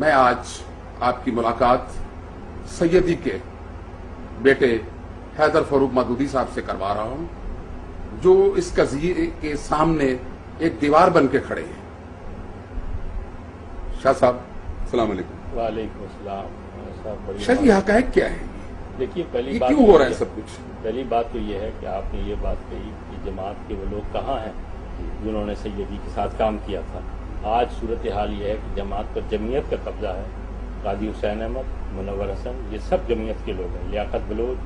میں آج آپ کی ملاقات سیدی کے بیٹے حیدر فاروق مودودی صاحب سے کروا رہا ہوں، جو اس قضیے کے سامنے ایک دیوار بن کے کھڑے ہیں۔ شاہ صاحب السلام علیکم۔ وعلیکم السلام۔ شاہ یہ حقائق کیا ہے؟ دیکھیے یہ کیوں ہو رہا ہے سب کچھ؟ پہلی بات تو یہ ہے کہ آپ نے یہ بات کہی کہ جماعت کے وہ لوگ کہاں ہیں جنہوں نے سیدی کے ساتھ کام کیا تھا۔ آج صورتحال یہ ہے کہ جماعت پر جمعیت کا قبضہ ہے۔ قاضی حسین احمد، منور حسن، یہ سب جمعیت کے لوگ ہیں۔ لیاقت بلوچ،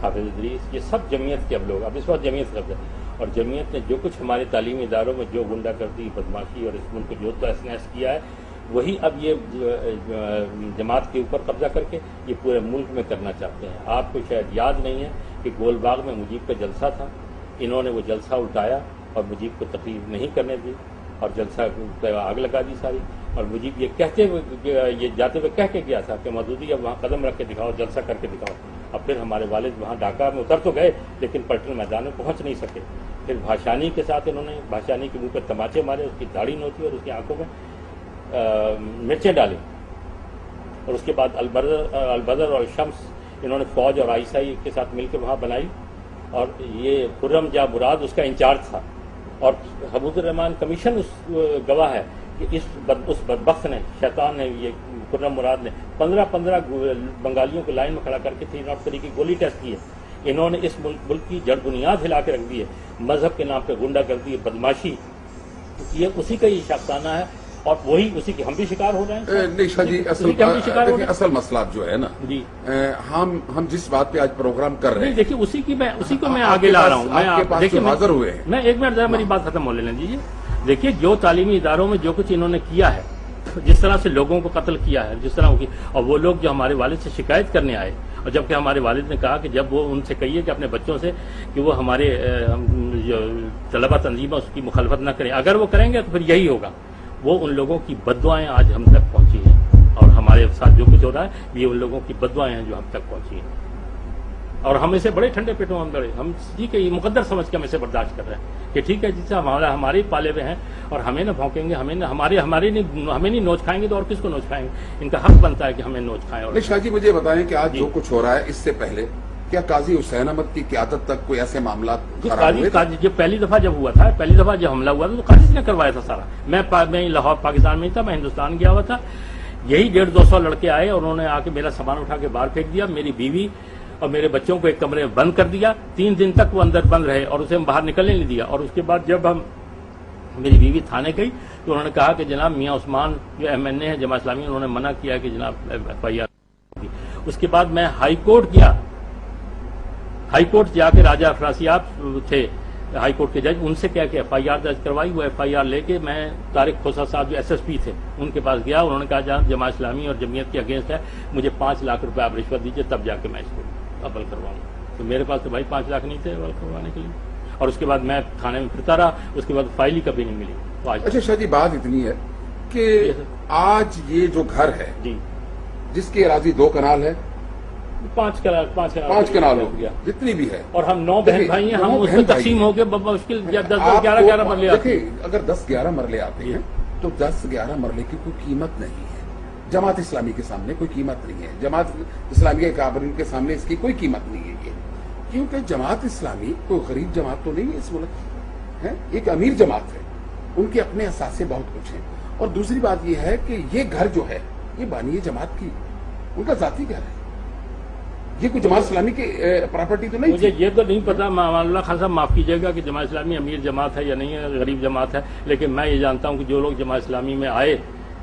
حافظ ادریس، یہ سب جمعیت کے اب لوگ، اب اس وقت جمعیت قبضہ ہے۔ اور جمعیت نے جو کچھ ہمارے تعلیمی اداروں میں جو غنڈہ گردی، بدماشی اور اس ملک کو جو تحس نحس کیا ہے، وہی اب یہ جماعت کے اوپر قبضہ کر کے یہ پورے ملک میں کرنا چاہتے ہیں۔ آپ کو شاید یاد نہیں ہے کہ گول باغ میں مجیب کا جلسہ تھا، انہوں نے وہ جلسہ الٹایا اور مجیب کو تقریر نہیں کرنے دی اور جلسہ پہ آگ لگا دی ساری۔ اور مجیب یہ کہتے ہوئے، یہ جاتے ہوئے کہہ کے گیا تھا کہ مودودی اب وہاں قدم رکھ کے دکھاؤ، جلسہ کر کے دکھاؤ۔ اب پھر ہمارے والد وہاں ڈھاکہ میں اتر تو گئے لیکن پلٹن میدان میں پہنچ نہیں سکے۔ پھر بھاشانی کے ساتھ انہوں نے بھاشانی کے منہ پہ تماچے مارے، اس کی داڑھی نوچی اور اس کی آنکھوں میں مرچیں ڈالی۔ اور اس کے بعد البدر اور شمس انہوں نے فوج اور آئیسائی کے ساتھ مل کے وہاں بنائی، اور یہ خرم جاں مراد اس کا انچارج تھا۔ اور حبوب الرحمان کمیشن اس گواہ ہے کہ اس بدبخت نے، شیطان نے، یہ خرم مراد نے 15 بنگالیوں کو لائن میں کھڑا کر کے 303 کی گولی ٹیسٹ کی ہے۔ انہوں نے اس ملک کی جڑ بنیاد ہلا کے رکھ دی ہے۔ مذہب کے نام پہ غنڈہ گردی، بدماشی، یہ اسی کا یہ شخصانہ ہے اور وہی اسی کی ہم بھی شکار ہو رہے ہیں۔ نہیں شاہ جی، اصل مسئلہ جو ہے نا جی، ہم جس بات پہ آج پروگرام کر رہے ہیں، دیکھیے اسی کو میں آگے لا رہا ہوں۔ آپ کے پاس جو حاضر ہوئے ہیں، میں ایک منٹ ذرا میری بات ختم ہو لینے دیجیے۔ دیکھیے جو تعلیمی اداروں میں جو کچھ انہوں نے کیا ہے، جس طرح سے لوگوں کو قتل کیا ہے، جس طرح اور وہ لوگ جو ہمارے والد سے شکایت کرنے آئے، اور جبکہ ہمارے والد نے کہا کہ جب وہ ان سے کہیے کہ اپنے بچوں سے کہ وہ ہمارے جو طلبہ تنظیم ہے اس کی مخالفت نہ کریں، اگر وہ کریں گے تو پھر یہی ہوگا۔ وہ ان لوگوں کی بددعائیں آج ہم تک پہنچی ہیں، اور ہمارے ساتھ جو کچھ ہو رہا ہے یہ ان لوگوں کی بددعائیں ہیں جو ہم تک پہنچی ہیں، اور ہم اسے بڑے ٹھنڈے پیٹوں ہم لڑے، ہم ٹھیک ہے یہ مقدر سمجھ کے ہم اسے برداشت کر رہے ہیں کہ ٹھیک ہے جس سے ہمارے پالے ہوئے ہیں اور ہمیں نہ بھونکیں گے، ہمیں نہیں نوچ کھائیں گے تو اور کس کو نوچ کھائیں گے؟ ان کا حق بنتا ہے کہ ہمیں نوچ کھائیں۔ اور شاہ جی مجھے بتائیں کہ آج جو کچھ ہو رہا ہے اس سے پہلے کیا قاضی حسین احمد کی قیادت تک کوئی ایسے معاملات جب پہلی دفعہ جب ہوا تھا، پہلی دفعہ جب حملہ ہوا تھا تو قاضی نے کروایا تھا سارا۔ میں لاہور پاکستان میں ہی تھا، میں ہندوستان گیا ہوا تھا، یہی 150-200 لڑکے آئے اور انہوں نے آ کے میرا سامان اٹھا کے باہر پھینک دیا، میری بیوی اور میرے بچوں کو ایک کمرے میں بند کر دیا، 3 دن تک وہ اندر بند رہے اور اسے باہر نکلنے نہیں دیا۔ اور اس کے بعد جب میری بیوی تھانے گئی تو انہوں نے کہا کہ جناب میاں عثمان جو MNA ہے جماعت اسلامی، انہوں نے منع کیا کہ جناب FIR۔ اس کے بعد میں ہائی کورٹ گیا، ہائی کورٹ جا کے راجہ افراسیاب تھے ہائی کورٹ کے جج، ان سے کیا کہ FIR درج کروائی۔ وہ FIR لے کے میں طارق کھوسا صاحب جو SSP تھے ان کے پاس گیا، انہوں نے کہا جہاں جماعت اسلامی اور جمعیت کے اگینسٹ ہے، مجھے 5 لاکھ روپے آپ رشوت دیجیے تب جا کے میں اس کو عمل کرواؤں۔ تو میرے پاس تو بھائی 5 لاکھ نہیں تھے عمل کروانے کے لیے، اور اس کے بعد میں تھانے میں پھرتا رہا، اس کے بعد فائل ہی کبھی نہیں ملی۔ اچھا شاہ جی بات اتنی ہے کہ آج یہ جو گھر ہے جی جس کی اراضی 2 کنال ہے، 5 کنال ہو گیا جتنی بھی ہے، اور ہم 9 بہن بھائی ہیں، ہم اس میں تقسیم ہو گئے مشکل 10-11 مرلے آتے ہیں۔ دیکھیں اگر 10-11 مرلے آتے ہیں تو 10-11 مرلے کی کوئی قیمت نہیں ہے، جماعت اسلامی کے سامنے کوئی قیمت نہیں ہے، جماعت اسلامی کے کابرین کے سامنے اس کی کوئی قیمت نہیں ہے یہ، کیونکہ جماعت اسلامی کوئی غریب جماعت تو نہیں ہے اس ملک ہے، ایک امیر جماعت ہے، ان کے اپنے اثاثے بہت کچھ ہیں۔ اور دوسری بات یہ ہے کہ یہ گھر جو ہے یہ بانی جماعت کی، ان کا ذاتی گھر ہے، یہ کوئی جماعت اسلامی کی پراپرٹی تو نہیں۔ مجھے یہ تو نہیں پتا، اللہ خان صاحب معاف کیجیے گا کہ جماعت اسلامی امیر جماعت ہے یا نہیں ہے، غریب جماعت ہے، لیکن میں یہ جانتا ہوں کہ جو لوگ جماعت اسلامی میں آئے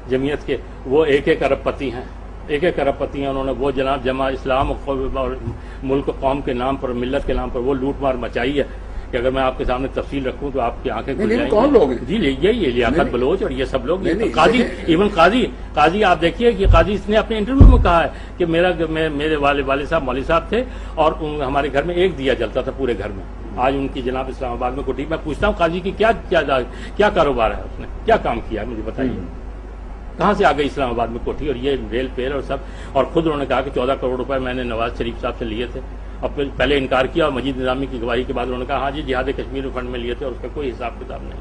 جمعیت کے، وہ 1-1 ارب پتی ہیں، 1-1 ارب پتی ہیں۔ انہوں نے وہ جناب جماعت اسلام اور ملک قوم کے نام پر، ملت کے نام پر وہ لوٹ مار مچائی ہے کہ اگر میں آپ کے سامنے تفصیل رکھوں تو آپ کی آنکھیں کھل جائیں گی۔ کون لوگ ہیں؟ جی یہی لیاقت بلوچ اور یہ سب لوگ، قاضی، ایون قاضی آپ دیکھیے کہ قاضی اس نے اپنے انٹرویو میں کہا ہے کہ میرے والد صاحب مولوی صاحب تھے اور ہمارے گھر میں ایک دیا جلتا تھا پورے گھر میں۔ آج ان کی جناب اسلام آباد میں کوٹھی، میں پوچھتا ہوں قاضی کی کیا کاروبار ہے، اس نے کیا کام کیا ہے مجھے بتائیے، کہاں سے آ گئی اسلام آباد میں کوٹھی اور یہ ریل پیر اور سب۔ اور خود انہوں نے کہا کہ 14 کروڑ روپے میں نے نواز شریف صاحب سے لیے تھے، اور پہلے انکار کیا اور مجید نظامی کی گواہی کے بعد انہوں نے کہا ہاں جی جہاد کشمیر فنڈ میں لیے تھے اور اس کا کوئی حساب کتاب نہیں۔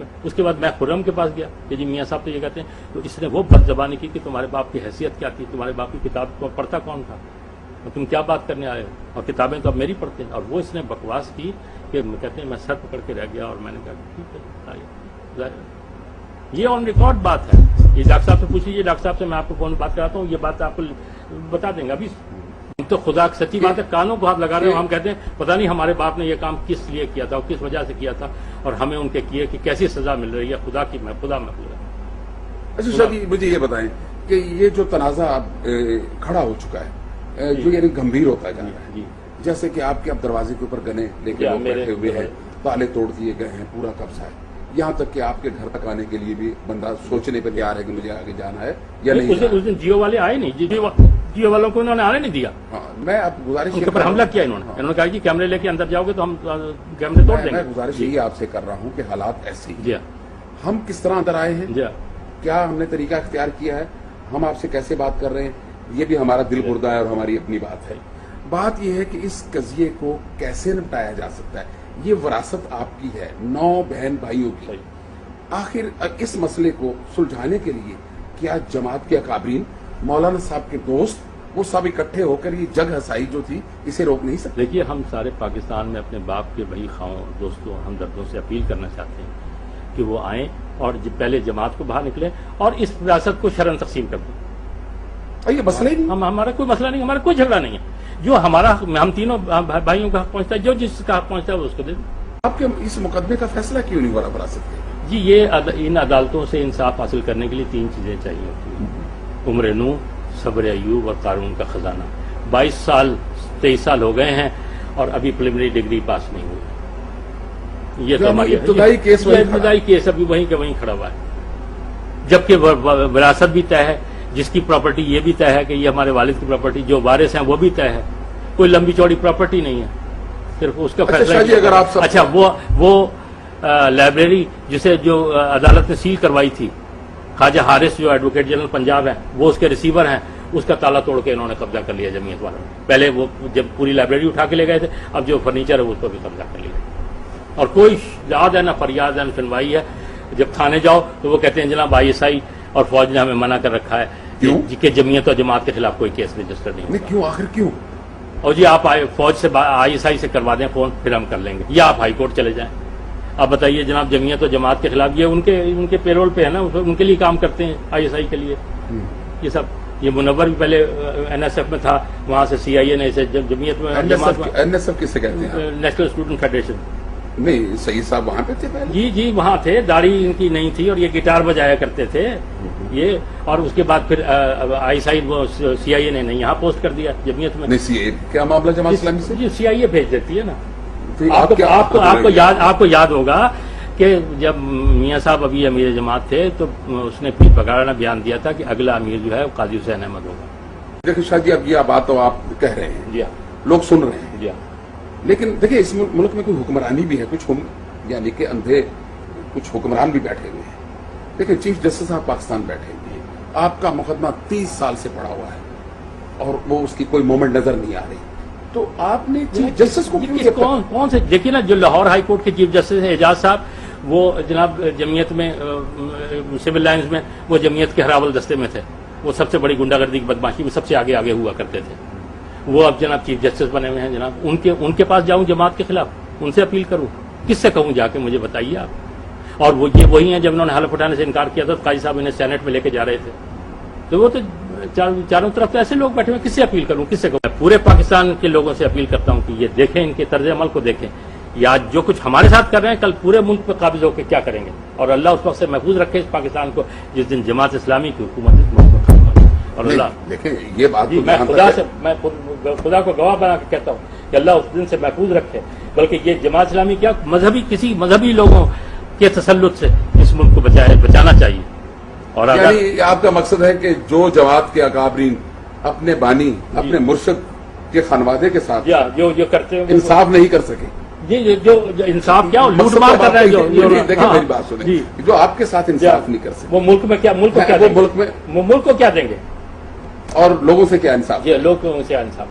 میں. اس کے بعد میں خرم کے پاس گیا کہ جی میاں صاحب تو یہ کہتے ہیں. تو اس نے وہ بد زبانی کی کہ تمہارے باپ کی حیثیت کیا تھی, تمہارے باپ کی کتاب کو پڑھتا کون تھا, اور تم کیا بات کرنے آئے ہو, اور کتابیں تو اب میری پڑھتے ہیں. اور وہ اس نے بکواس کی کہ کہتے ہیں میں سر پکڑ کے رہ گیا, اور میں نے کہا ٹھیک ہے آئیے. یہ آن ریکارڈ بات ہے, یہ ڈاکٹر صاحب سے پوچھ لیجیے, ڈاکٹر صاحب سے میں آپ کو فون بات کراتا ہوں, یہ بات آپ کو بتا دیں گے. ابھی تو خدا کی سچی بات ہے, کانوں کو ہاتھ لگا رہے ہو. ہم کہتے ہیں پتہ نہیں ہمارے باپ نے یہ کام کس لیے کیا تھا اور کس وجہ سے کیا تھا, اور ہمیں ان کے کیے کہ کیسی سزا مل رہی ہے. خدا محفوظ ہے. اچھا شاہ جی مجھے یہ بتائیں کہ یہ جو تنازع اب کھڑا ہو چکا ہے, جو یعنی گمبھیر ہوتا جا رہا ہے, جیسے کہ آپ کے اب دروازے کے اوپر گنے لے کے لوگ بیٹھے ہوئے ہیں, تالے توڑ دیے گئے ہیں, پورا قبضہ ہے, یہاں تک کہ آپ کے گھر تک آنے کے لیے بھی بندہ سوچنے پہ تیار ہے کہ مجھے آگے جانا ہے یا نہیں. اس دن جیو والے آئے نہیں, جیو والوں کو انہوں نے آنے نہیں دیا. میں اب گزارش ان کے اوپر حملہ کیا انہوں نے کہا کہ کیمرے لے کے اندر جاؤ گے تو ہم کیمرے توڑ دیں گے. میں گزارش یہی آپ سے کر رہا ہوں کہ حالات ایسے جی ہم کس طرح اندر آئے ہیں, جی کیا ہم نے طریقہ اختیار کیا ہے, ہم آپ سے کیسے بات کر رہے ہیں, یہ بھی ہمارا دل بردہ ہے اور ہماری اپنی بات ہے. بات یہ ہے کہ اس قضیے کو کیسے نپٹایا جا سکتا ہے. یہ وراثت آپ کی ہے 9 بہن بھائیوں کی. آخر اس مسئلے کو سلجھانے کے لیے کیا جماعت کے اکابرین, مولانا صاحب کے دوست, وہ سب اکٹھے ہو کر یہ جگ ہسائی جو تھی اسے روک نہیں سکتے؟ دیکھیے ہم سارے پاکستان میں اپنے باپ کے بھائی خواہوں, دوستوں, ہمدردوں سے اپیل کرنا چاہتے ہیں کہ وہ آئیں اور پہلے جماعت کو باہر نکلیں اور اس وراثت کو شرن تقسیم کر دیں. یہ مسئلہ ہی نہیں, ہمارا کوئی مسئلہ نہیں, ہمارا کوئی جھگڑا نہیں ہے. جو ہمارا ہم تینوں بھائیوں کا حق پہنچتا ہے, جو جس کا حق پہنچتا ہے وہ اس کو دے دیں. آپ کے اس مقدمے کا فیصلہ کیوں نہیں ہو رہا وراثت کے؟ جی یہ ان عدالتوں سے انصاف حاصل کرنے کے لیے 3 چیزیں چاہیے ہوتی ہیں: عمر نو, صبر ایوب اور قارون کا خزانہ. 22 سال 23 سال ہو گئے ہیں اور ابھی پریلیمنری ڈگری پاس نہیں ہوئی. یہ تو ہماری ابتدائی کیس ابھی وہیں کے وہیں کھڑا ہوا ہے, جبکہ وراثت بھی طے ہے, جس کی پراپرٹی یہ بھی طے ہے کہ یہ ہمارے والد کی پراپرٹی, جو وارث ہیں وہ بھی طے ہے. کوئی لمبی چوڑی پراپرٹی نہیں ہے, صرف اس کا فیصلہ. اچھا وہ لائبریری جسے جو عدالت نے سیل کروائی تھی, خواجہ حارث جو ایڈوکیٹ جنرل پنجاب ہیں وہ اس کے ریسیور ہیں, اس کا تالا توڑ کے انہوں نے قبضہ کر لیا جمعیت والوں نے. پہلے وہ جب پوری لائبریری اٹھا کے لے گئے تھے, اب جو فرنیچر ہے اس کو بھی قبضہ کر لیا. اور کوئی یاد ہے نہ فریاد ہے نہ سنوائی ہے. جب تھانے جاؤ تو وہ کہتے ہیں جناب ISI اور فوج نے ہمیں منع کر رکھا ہے کہ جمعیت اور جماعت کے خلاف کوئی کیس رجسٹر نہیں ہوگا. کیوں, آخر کیوں؟ اور جی آپ فوج سے ISI سے کروا دیں فون, پھر ہم کر لیں گے, یا آپ ہائی کورٹ چلے جائیں. آپ بتائیے جناب, جمعیت اور جماعت کے خلاف, یہ ان کے پیرول پہ ہے نا, ان کے لیے کام کرتے ہیں ISI کے لیے. یہ سب, یہ منور بھی پہلے NSF میں تھا, وہاں سے CIA نے اسے جمعیت میں. NSF کسے کہتے ہیں؟ National student federation. نہیں, سعید صاحب وہاں پہ تھے پہلے؟ جی وہاں تھے, داڑھی ان کی نہیں تھی اور یہ گٹار بجایا کرتے تھے یہ. اور اس کے بعد پھر ISI وہ CIA نے نہیں یہاں پوسٹ کر دیا جمعیت میں. نہیں, کیا معاملہ جماعت اسلامی سے؟ جی CIA بھیج دیتی ہے نا. آپ کو یاد ہوگا کہ جب میاں صاحب ابھی امیر جماعت تھے تو اس نے پیر پکڑانا بیان دیا تھا کہ اگلا امیر جو ہے قاضی حسین احمد ہوگا. دیکھیں شاہ جی, اب یہ بات تو آپ کہہ رہے ہیں, جی لوگ سن رہے ہیں, جی لیکن دیکھیں اس ملک میں کوئی حکمرانی بھی ہے, کچھ یعنی کہ اندھے کچھ حکمران بھی بیٹھے ہوئے ہیں. دیکھیں چیف جسٹس صاحب پاکستان بیٹھے ہوئے ہیں, آپ کا مقدمہ 30 سال سے پڑا ہوا ہے اور وہ اس کی کوئی مومنٹ نظر نہیں آ رہی, تو آپ نے چیف جسٹس کو کون سے دیکھیے نا, جو لاہور ہائی کورٹ کے چیف جسٹس ہیں اعجاز صاحب, وہ جناب جمعیت میں سول لائنز میں وہ جمعیت کے ہراول دستے میں تھے, وہ سب سے بڑی گنڈا گردی کی بدماشی میں سب سے آگے ہوا کرتے تھے. وہ اب جناب چیف جسٹس بنے ہوئے ہیں. جناب ان کے پاس جاؤں جماعت کے خلاف, ان سے اپیل کروں, کس سے کہوں جا کے, مجھے بتائیے آپ. اور وہ یہ وہی ہیں جب انہوں نے حلف اٹھانے سے انکار کیا تھا تو قاضی صاحب انہیں سینٹ میں لے کے جا رہے تھے, تو وہ تو چاروں طرف تو ایسے لوگ بیٹھے ہوئے, کس سے اپیل کروں, کس سے کہوں. پورے پاکستان کے لوگوں سے اپیل کرتا ہوں کہ یہ دیکھیں, ان کے طرز عمل کو دیکھیں, یا جو کچھ ہمارے ساتھ کر رہے ہیں کل پورے ملک پہ قابض ہو کے کیا کریں گے. اور اللہ اس وقت سے محفوظ رکھے اس پاکستان کو جس دن جماعت اسلامی کی حکومت اس ملک میں ختم ہوگی. اور اللہ دیکھیں یہ بات میں خدا کو گواہ بنا کے کہتا ہوں کہ اللہ اس دن سے محفوظ رکھے, بلکہ یہ جماعت اسلامی کیا کسی مذہبی لوگوں کے تسلط سے اس ملک کو بچانا چاہیے. اور یعنی آپ کا مقصد ہے کہ جو جماعت کے اکابرین اپنے بانی, اپنے مرشد کے خانوادے کے ساتھ جو کرتے ہیں انصاف نہیں کر سکے, جی جو انصاف کیا لوٹ مار کر رہا ہے, دیکھیں میری بات سنیں, جو آپ کے ساتھ انصاف نہیں کر سکے, وہ ملک کو کیا دیں گے, اور لوگوں سے کیا انصاف, لوگوں سے انصاف.